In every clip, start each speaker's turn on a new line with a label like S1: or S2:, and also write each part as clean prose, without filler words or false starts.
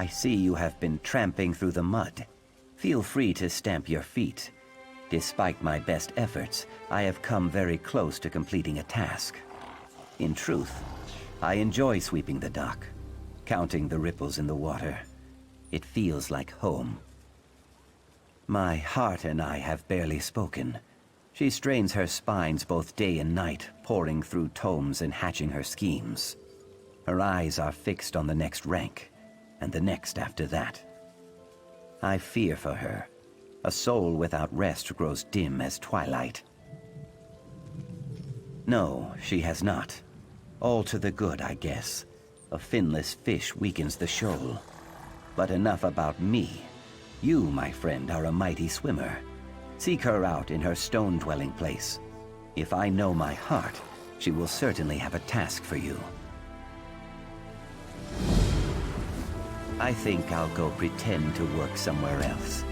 S1: I see you have been tramping through the mud. Feel free to stamp your feet. Despite my best efforts, I have come very close to completing a task. In truth, I enjoy sweeping the dock, counting the ripples in the water. It feels like home. My heart and I have barely spoken. She strains her spines both day and night, poring through tomes and hatching her schemes. Her eyes are fixed on the next rank, and the next after that. I fear for her. A soul without rest grows dim as twilight. No, she has not. All to the good, I guess. A finless fish weakens the shoal. But enough about me. You, my friend, are a mighty swimmer. Seek her out in her stone-dwelling place. If I know my heart, she will certainly have a task for you. I think I'll go pretend to work somewhere else.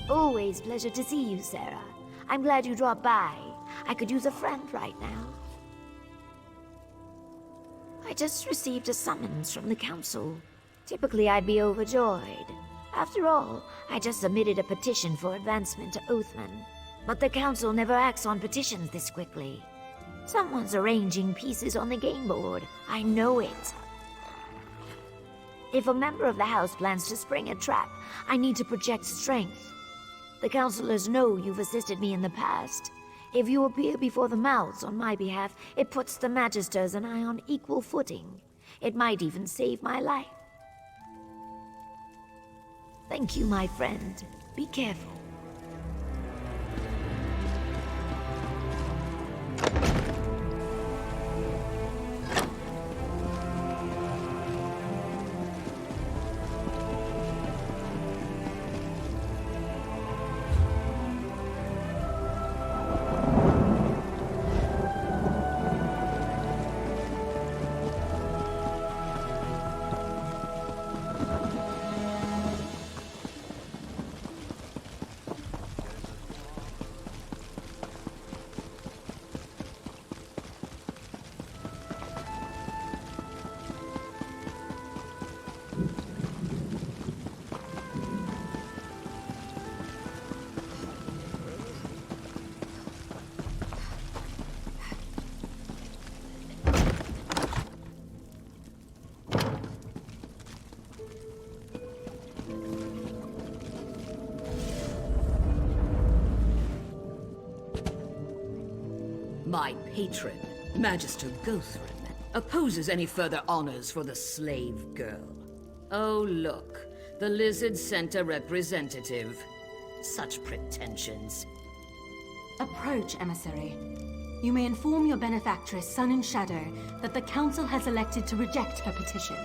S2: Always pleasure to see you, Sarah. I'm glad you dropped by. I could use a friend right now. I just received a summons from the council. Typically, I'd be overjoyed. After all, I just submitted a petition for advancement to Oathman. But the council never acts on petitions this quickly. Someone's arranging pieces on the game board. I know it. If a member of the house plans to spring a trap, I need to project strength. The counselors know you've assisted me in the past. If you appear before the mouths on my behalf, it puts the Magisters and I on equal footing. It might even save my life. Thank you, my friend. Be careful.
S3: My patron, Magister Gothrin, opposes any further honors for the slave girl. Oh, look. The Lizard sent a representative. Such pretensions.
S4: Approach, emissary. You may inform your benefactress, Sun and Shadow, that the Council has elected to reject her petition.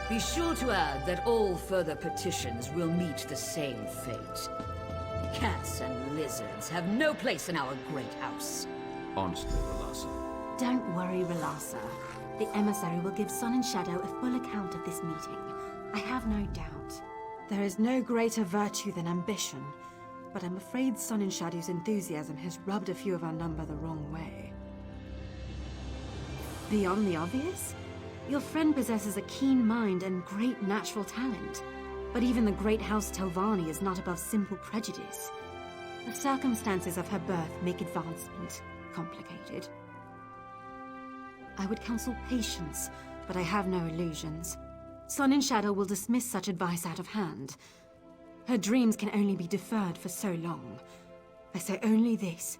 S3: Be sure to add that all further petitions will meet the same fate. Cats and lizards have no place in our great house.
S5: Honestly, Relasa.
S4: Don't worry, Relasa. The emissary will give Sun and Shadow a full account of this meeting. I have no doubt. There is no greater virtue than ambition, but I'm afraid Sun and Shadow's enthusiasm has rubbed a few of our number the wrong way. Beyond the obvious? Your friend possesses a keen mind and great natural talent. But even the great House Telvanni is not above simple prejudice. The circumstances of her birth make advancement complicated. I would counsel patience, but I have no illusions. Sun and Shadow will dismiss such advice out of hand. Her dreams can only be deferred for so long. I say only this.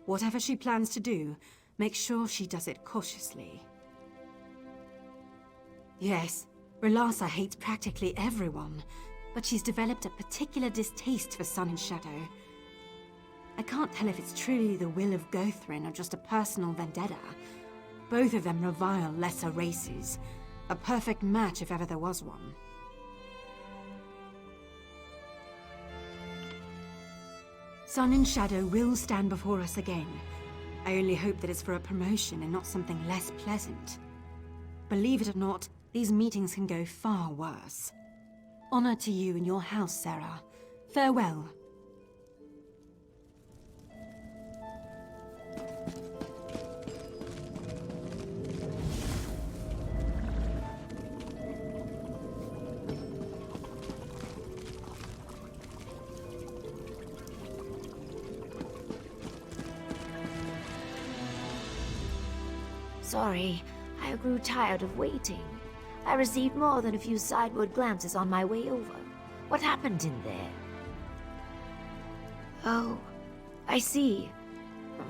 S4: Whatever she plans to do, make sure she does it cautiously. Yes, Relasa hates practically everyone, but she's developed a particular distaste for Sun and Shadow. I can't tell if it's truly the will of Gothrin or just a personal vendetta. Both of them revile lesser races. A perfect match if ever there was one. Sun and Shadow will stand before us again. I only hope that it's for a promotion and not something less pleasant. Believe it or not, these meetings can go far worse. Honor to you and your house, Sarah. Farewell.
S2: Sorry, I grew tired of waiting. I received more than a few sideward glances on my way over. What happened in there? Oh, I see.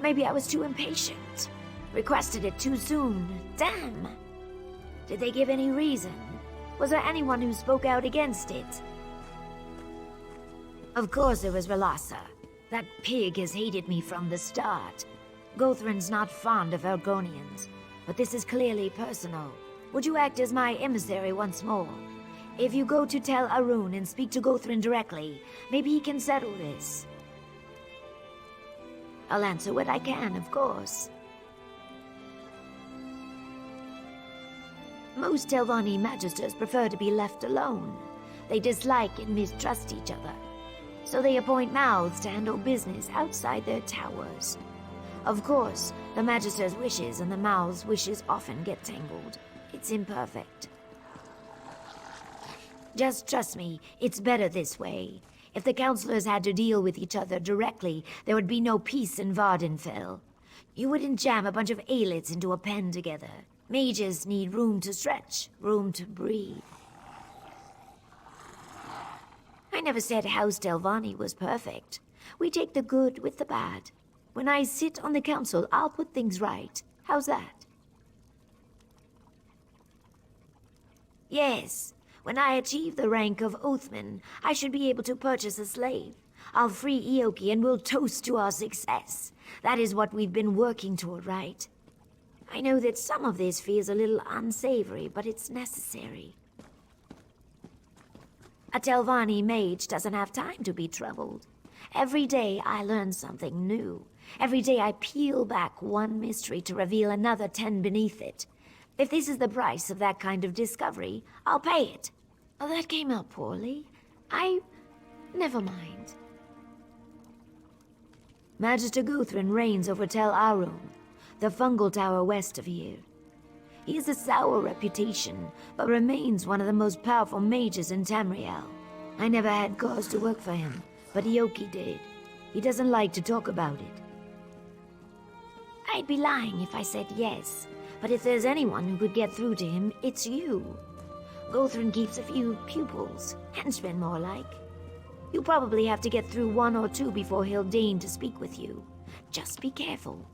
S2: Maybe I was too impatient. Requested it too soon. Damn! Did they give any reason? Was there anyone who spoke out against it? Of course it was Relasa. That pig has hated me from the start. Gothrin's not fond of Argonians, but this is clearly personal. Would you act as my emissary once more? If you go to Tel Arun and speak to Gothrin directly, maybe he can settle this. I'll answer what I can, of course. Most Telvanni magisters prefer to be left alone. They dislike and mistrust each other, so they appoint mouths to handle business outside their towers. Of course, the magister's wishes and the mouth's wishes often get tangled. It's imperfect. Just trust me, it's better this way. If the counselors had to deal with each other directly, there would be no peace in Vardenfell. You wouldn't jam a bunch of aelits into a pen together. Mages need room to stretch, room to breathe. I never said House Telvanni was perfect. We take the good with the bad. When I sit on the council, I'll put things right. How's that? Yes. When I achieve the rank of Oathman, I should be able to purchase a slave. I'll free Eoki and we'll toast to our success. That is what we've been working toward, right? I know that some of this feels a little unsavory, but it's necessary. A Telvanni mage doesn't have time to be troubled. Every day I learn something new. Every day I peel back one mystery to reveal another 10 beneath it. If this is the price of that kind of discovery, I'll pay it. Oh, that came out poorly. Never mind. Magister Guthrin reigns over Tel Arun, the fungal tower west of here. He has a sour reputation, but remains one of the most powerful mages in Tamriel. I never had cause to work for him, but Eoki did. He doesn't like to talk about it. I'd be lying if I said yes, but if there's anyone who could get through to him, it's you. Gothrin keeps a few pupils, henchmen more like. You probably have to get through one or two before he'll deign to speak with you. Just be careful.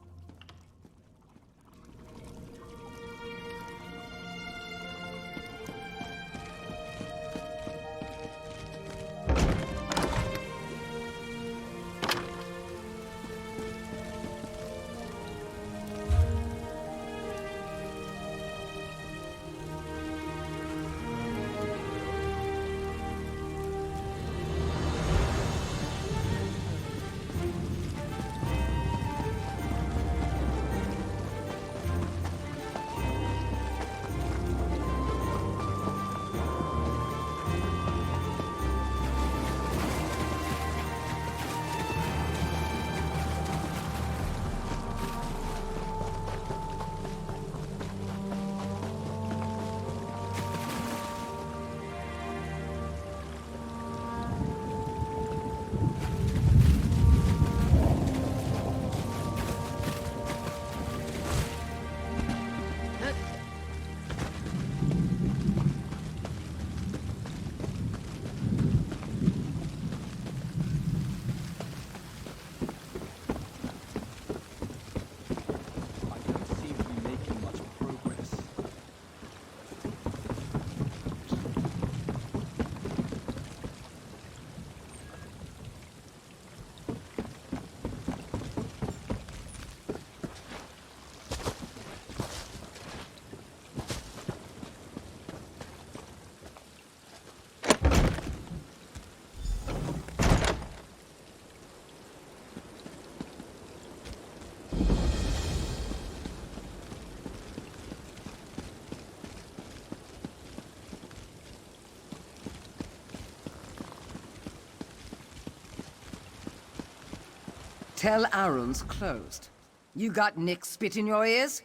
S5: Tell Arun's closed. You got Nick spit in your ears?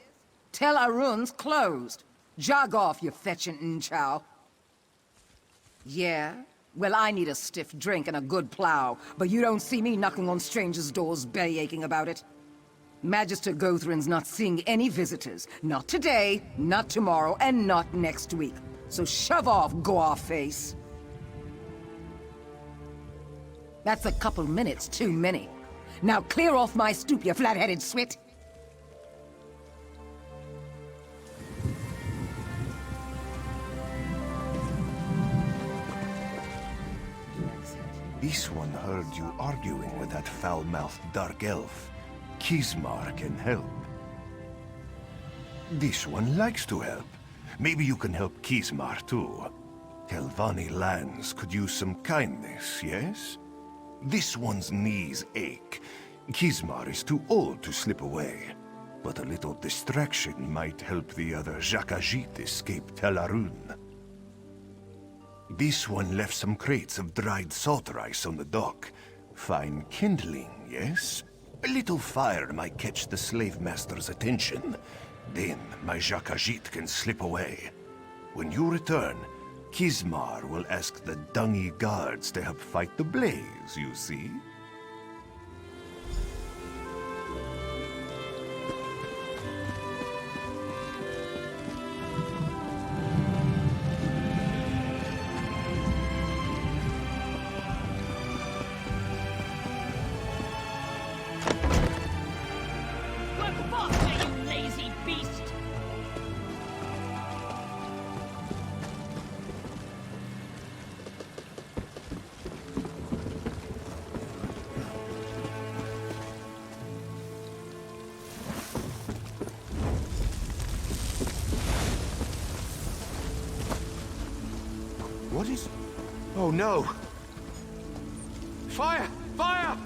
S5: Tell Arun's closed. Jog off, you fetching nchow. Yeah? Well, I need a stiff drink and a good plow, but you don't see me knocking on strangers' doors belly-aching about it. Magister Gothrin's not seeing any visitors. Not today, not tomorrow, and not next week. So shove off, go-off-face. That's a couple minutes too many. Now clear off my stoop, you flat-headed swit!
S6: This one heard you arguing with that foul-mouthed dark elf. Kismar can help. This one likes to help. Maybe you can help Kismar too. Telvanni lands could use some kindness, yes? This one's knees ache. Kismar is too old to slip away. But a little distraction might help the other Jakajit escape Tel Arun. This one left some crates of dried salt rice on the dock. Fine kindling, yes? A little fire might catch the slave master's attention. Then my Jakajit can slip away. When you return, Kismar will ask the dungy guards to help fight the blaze, you see?
S7: What is... Oh no! Fire! Fire!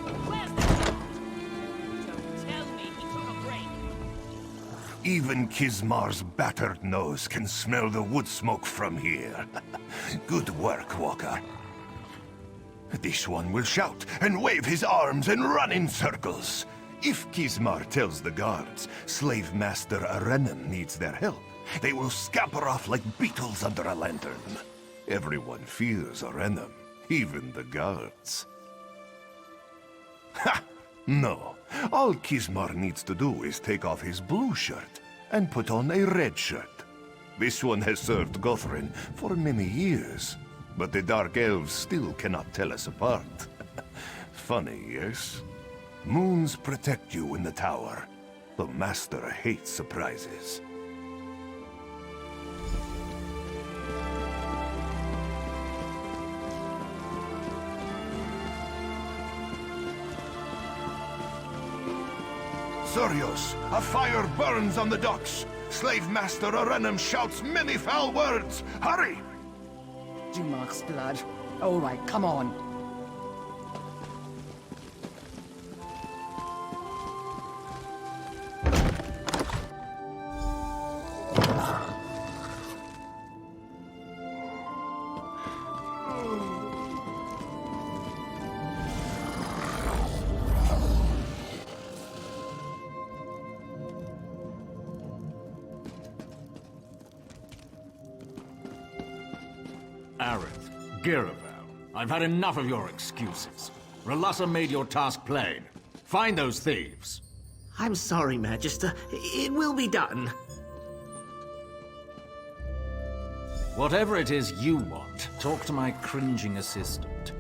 S3: Don't tell me he took a break.
S6: Even Kismar's battered nose can smell the wood smoke from here. Good work, Walker. This one will shout and wave his arms and run in circles. If Kismar tells the guards Slave Master Arenem needs their help, they will scamper off like beetles under a lantern. Everyone fears Arenem, even the guards. Ha! No. All Kismar needs to do is take off his blue shirt and put on a red shirt. This one has served Gothrin for many years, but the Dark Elves still cannot tell us apart. Funny, yes? Moons protect you in the tower. The Master hates surprises. Surios, a fire burns on the docks. Slave Master Arenem shouts many foul words. Hurry!
S5: Dumark's blood. All right, come on.
S8: Aerith, Giravel, I've had enough of your excuses. Relassa made your task plain. Find those thieves.
S9: I'm sorry, Magister. It will be done.
S8: Whatever it is you want, talk to my cringing assistant.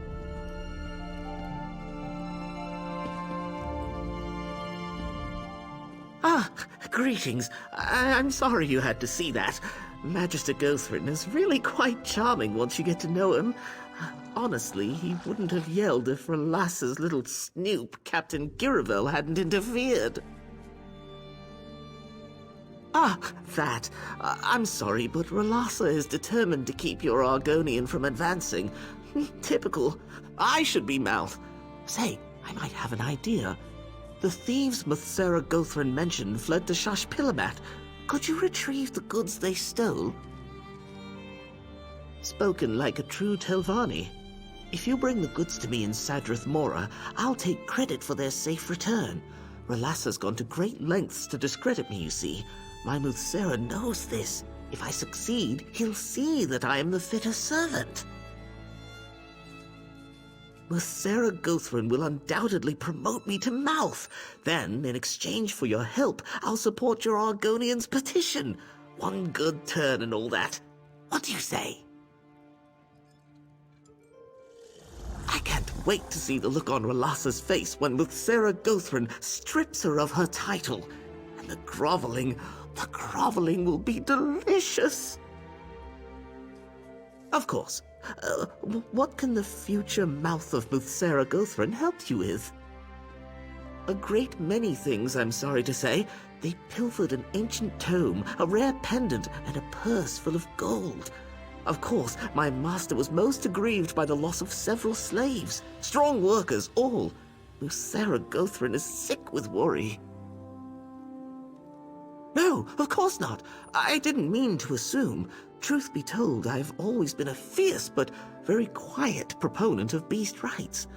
S9: Ah, greetings. I'm sorry you had to see that. Magister Gothrin is really quite charming once you get to know him. Honestly, he wouldn't have yelled if Relassa's little snoop, Captain Giravel, hadn't interfered. Ah, that. I'm sorry, but Relassa is determined to keep your Argonian from advancing. Typical. I should be mouth. Say, I might have an idea. The thieves Muthsera Gothrin mentioned fled to Shashpilamat. Could you retrieve the goods they stole? Spoken like a true Telvanni. If you bring the goods to me in Sadrith Mora, I'll take credit for their safe return. Relassa's gone to great lengths to discredit me, you see. My Muthsera knows this. If I succeed, he'll see that I am the fitter servant. Muthsera Gothrin will undoubtedly promote me to mouth. Then, in exchange for your help, I'll support your Argonian's petition. One good turn and all that. What do you say? I can't wait to see the look on Relassa's face when Muthsera Gothrin strips her of her title. And the groveling will be delicious. Of course. What can the future mouth of Muthsera Gothrin help you with? A great many things, I'm sorry to say. They pilfered an ancient tome, a rare pendant, and a purse full of gold. Of course, my master was most aggrieved by the loss of several slaves. Strong workers, all. Muthsera Gothrin is sick with worry. No, of course not. I didn't mean to assume. Truth be told, I've always been a fierce but very quiet proponent of beast rights.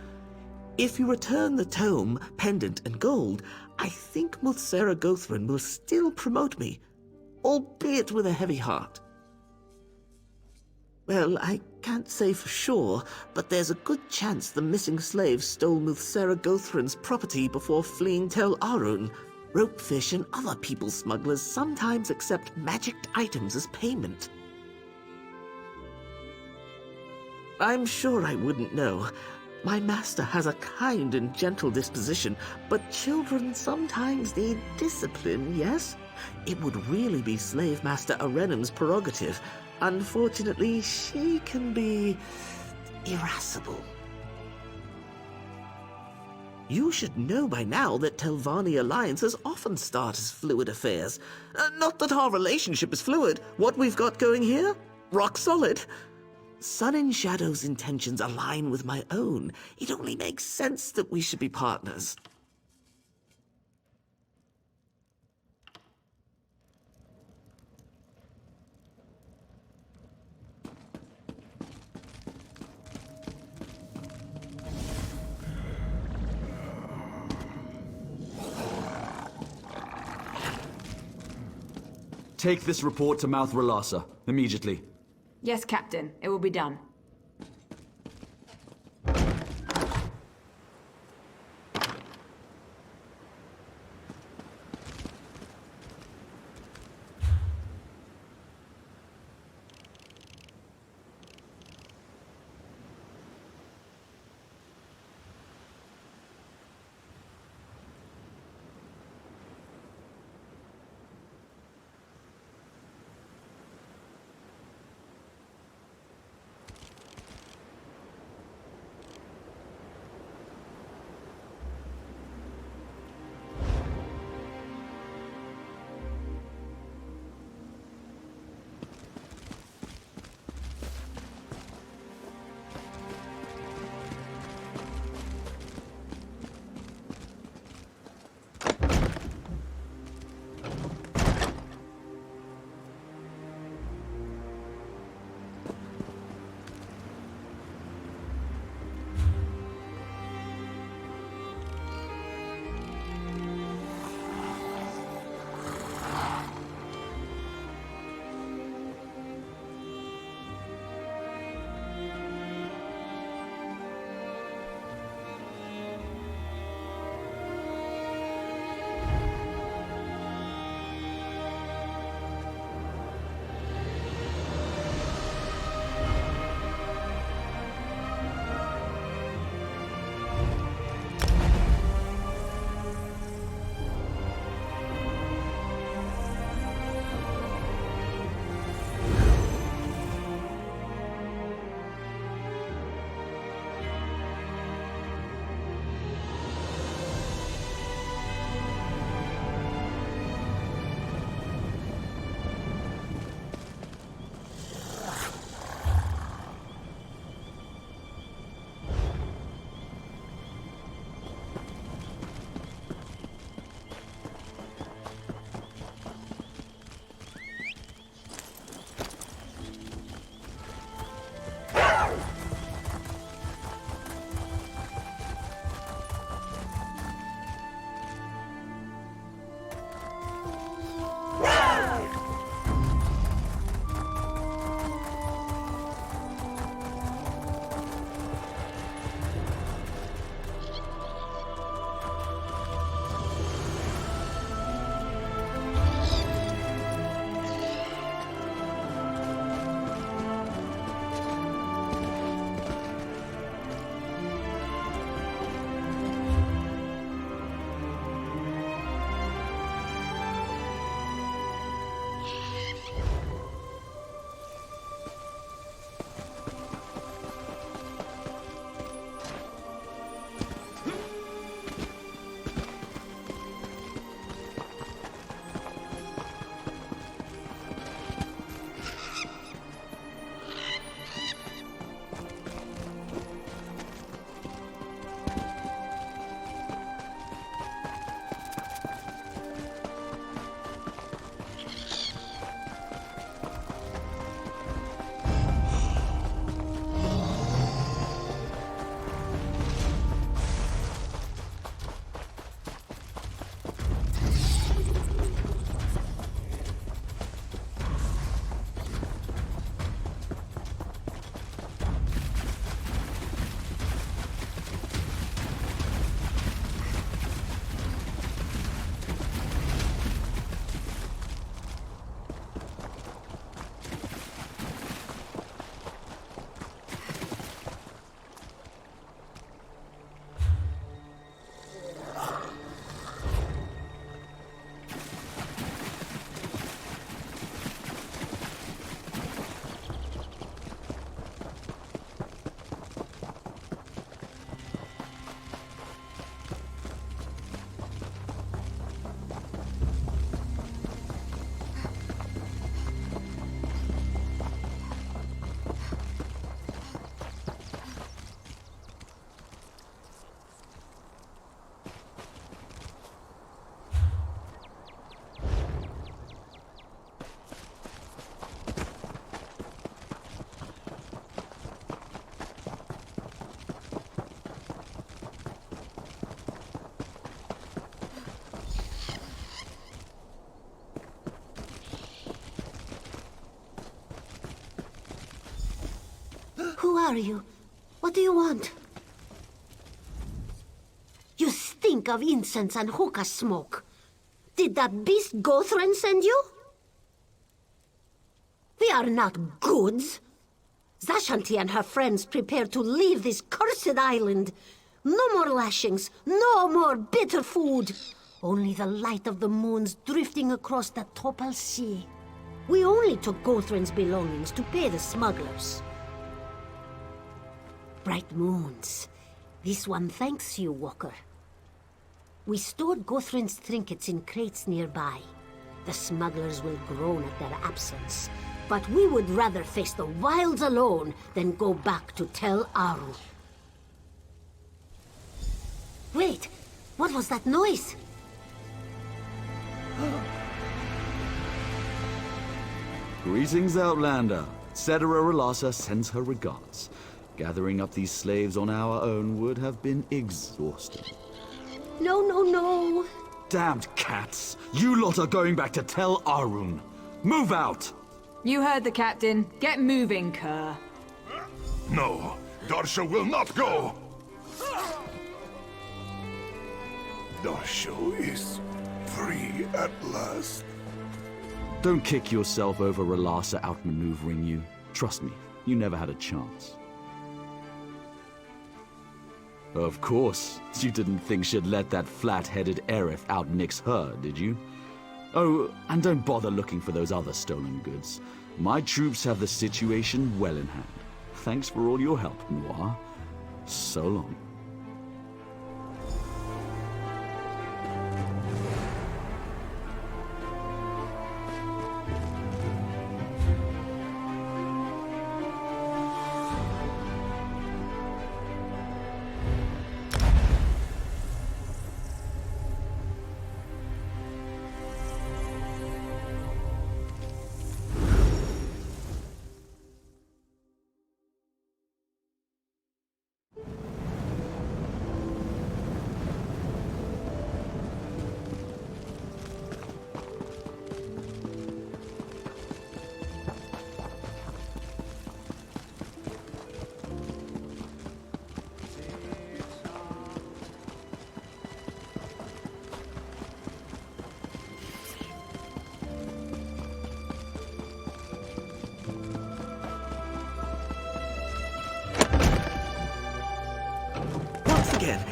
S9: If you return the tome, pendant, and gold, I think Muthsera Gothrin will still promote me, albeit with a heavy heart. Well, I can't say for sure, but there's a good chance the missing slaves stole Muthsera Gothrin's property before fleeing Tel Arun. Ropefish and other people smugglers sometimes accept magicked items as payment. I'm sure I wouldn't know. My master has a kind and gentle disposition, but children sometimes need discipline, yes? It would really be Slave Master Arenum's prerogative. Unfortunately, she can be irascible. You should know by now that Telvanni alliances often start as fluid affairs. Not that our relationship is fluid. What we've got going here? Rock solid. Sun and Shadow's intentions align with my own. It only makes sense that we should be partners.
S10: Take this report to Mouth Relassa, immediately.
S11: Yes, Captain. It will be done.
S12: Who are you? What do you want? You stink of incense and hookah smoke. Did that beast Gothran send you? We are not goods. Zashanti and her friends prepare to leave this cursed island. No more lashings, no more bitter food. Only the light of the moons drifting across the Topal Sea. We only took Gothran's belongings to pay the smugglers. Bright moons. This one thanks you, Walker. We stored Gothran's trinkets in crates nearby. The smugglers will groan at their absence. But we would rather face the wilds alone than go back to Tel Aru. Wait, what was that noise?
S10: Greetings, Outlander. Cetera Relassa sends her regards. Gathering up these slaves on our own would have been exhausting.
S12: No, no, no.
S10: Damned cats! You lot are going back to Tel Arun. Move out!
S11: You heard the captain. Get moving, Kerr.
S6: No, Darsha will not go! Darsha is free at last.
S10: Don't kick yourself over Relassa outmaneuvering you. Trust me, you never had a chance. Of course, you didn't think she'd let that flat-headed Aerith outnix her, did you? Oh, and don't bother looking for those other stolen goods. My troops have the situation well in hand. Thanks for all your help, Noir. So long.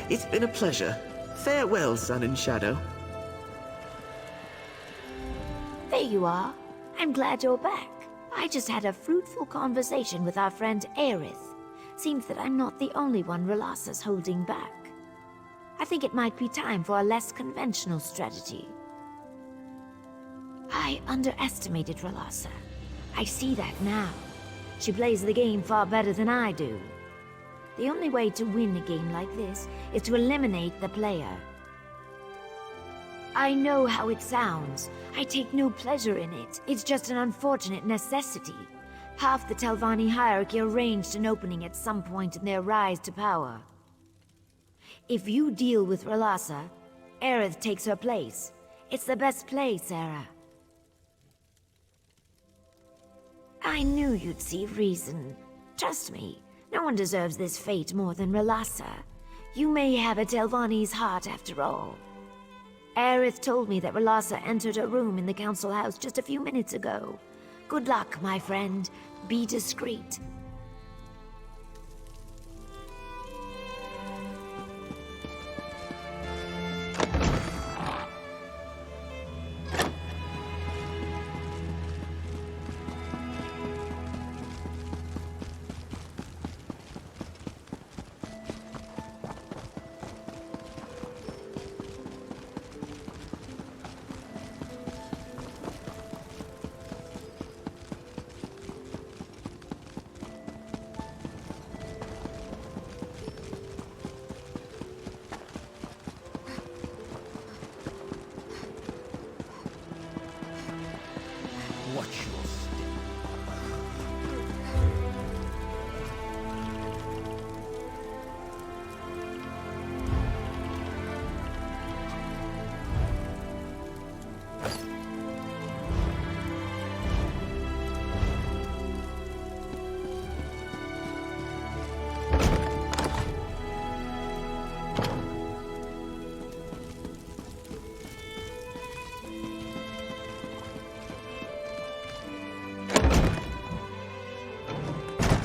S9: It's been a pleasure. Farewell, Sun and Shadow.
S2: There you are. I'm glad you're back. I just had a fruitful conversation with our friend Aerith. Seems that I'm not the only one Relassa's holding back. I think it might be time for a less conventional strategy. I underestimated Relassa. I see that now. She plays the game far better than I do. The only way to win a game like this is to eliminate the player. I know how it sounds. I take no pleasure in it. It's just an unfortunate necessity. Half the Telvanni hierarchy arranged an opening at some point in their rise to power. If you deal with Relassa, Aerith takes her place. It's the best play, Sarah. I knew you'd see reason. Trust me. No one deserves this fate more than Relassa. You may have a Telvanni's heart after all. Aerith told me that Relassa entered her room in the council house just a few minutes ago. Good luck, my friend. Be discreet.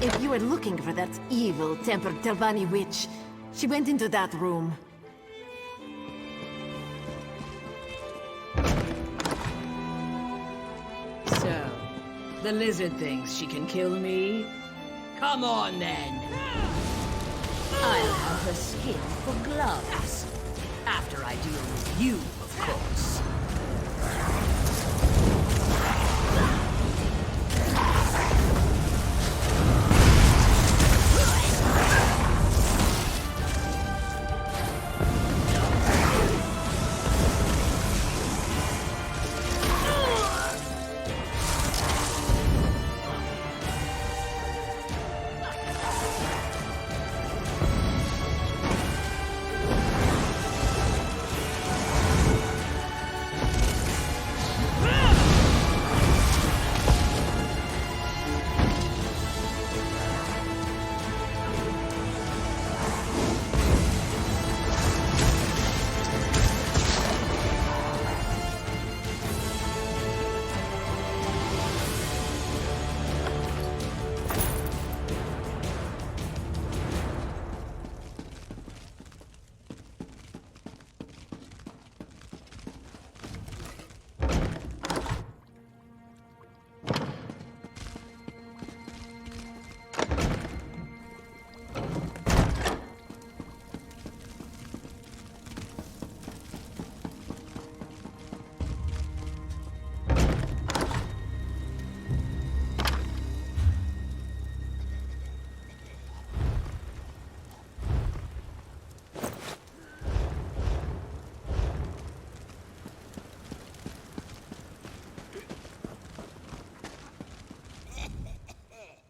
S13: If you were looking for that evil-tempered Telvanni witch, she went into that room.
S3: So, the lizard thinks she can kill me? Come on, then! I'll have her skin for gloves. After I deal with you, of course.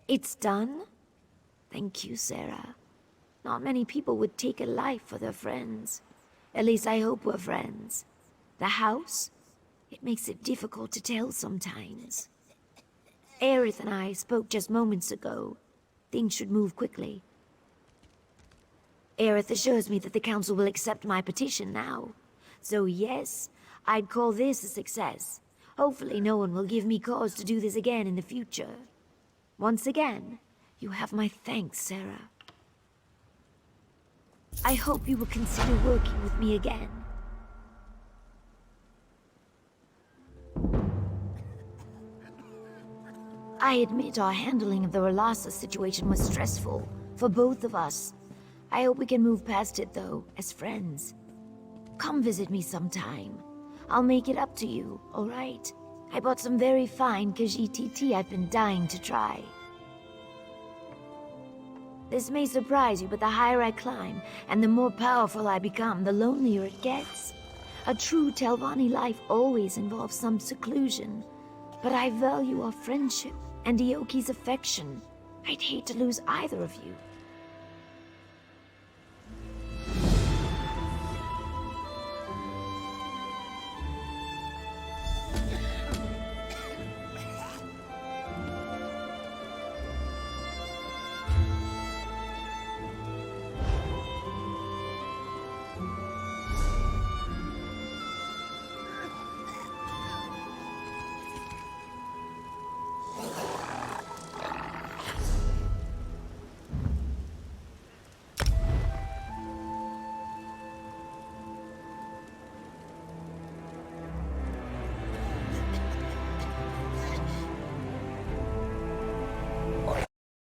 S2: It's done? Thank you, Sarah. Not many people would take a life for their friends. At least I hope we're friends. The house? It makes it difficult to tell sometimes. Aerith and I spoke just moments ago. Things should move quickly. Aerith assures me that the council will accept my petition now. So yes, I'd call this a success. Hopefully no one will give me cause to do this again in the future. Once again, you have my thanks, Sarah. I hope you will consider working with me again. I admit our handling of the Relasa situation was stressful, for both of us. I hope we can move past it, though, as friends. Come visit me sometime. I'll make it up to you, alright? I bought some very fine Khajiit tea I've been dying to try. This may surprise you, but the higher I climb, and the more powerful I become, the lonelier it gets. A true Telvanni life always involves some seclusion, but I value our friendship and Eoki's affection. I'd hate to lose either of you.